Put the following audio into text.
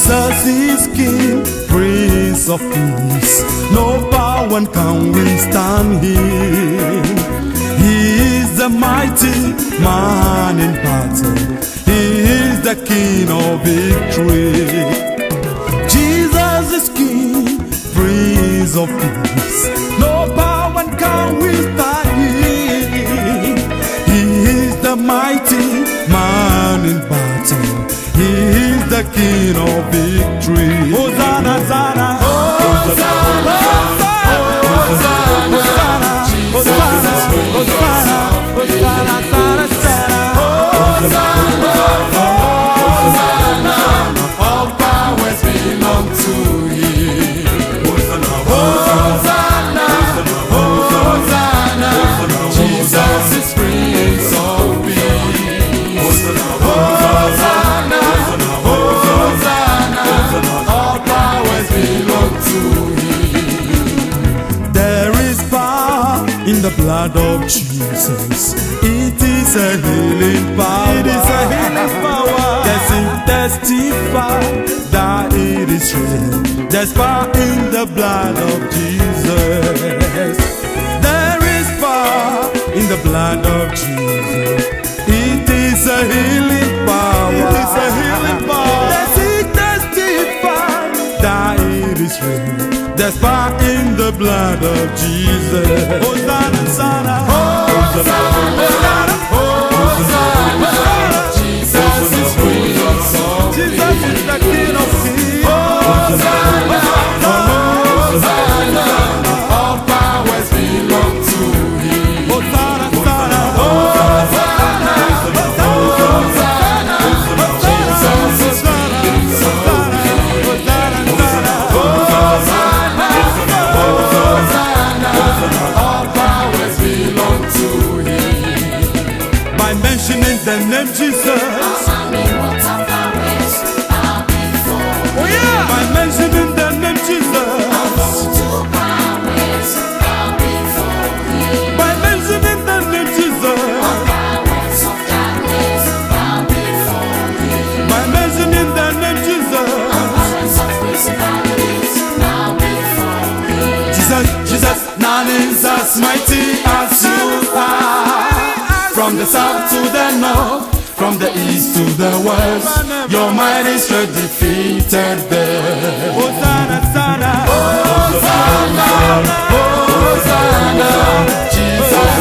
Jesus is King, Prince of Peace. No power can withstand him. He is the mighty man in battle. He is the King of victory. Jesus is King, Prince of Peace. No power can withstand him. He is the mighty man in battle. He is the King of victory. Hosanna, Hosanna, Hosanna, Hosanna, Hosanna, Hosanna, Hosanna, Hosanna, Hosanna. All powers belong to Him. Hosanna, Hosanna, Hosanna. Jesus is Prince of Peace. Hosanna, Hosanna. All powers belong to Him. There is power in the blood of Jesus. It is a healing power. It is a healing power. Does it testify that it is real? There's power in the blood of Jesus. There is power in the blood of Jesus. It is a healing power. It is a healing power. Does it testify that it is real? There's power in the blood of Jesus. Hosanna, Hosanna, Hosanna, Hosanna. Jesus is King of Kings. Jesus is the King of Kings. Hosanna, Hosanna. All powers belong to Him. Hosanna, Hosanna, Hosanna, Hosanna. Jesus is King of Kings. Hosanna, Hosanna. All powers belong to Him. By mentioning the name Jesus, oh yeah. By mentioning the name Jesus, by mentioning the name Jesus, by mentioning the name Jesus, Jesus, Jesus, none is as mighty as you are. From the south to the north, from the east to the west, your mighty strength defeated them. Hosanna, Hosanna, Hosanna, Hosanna. Jesus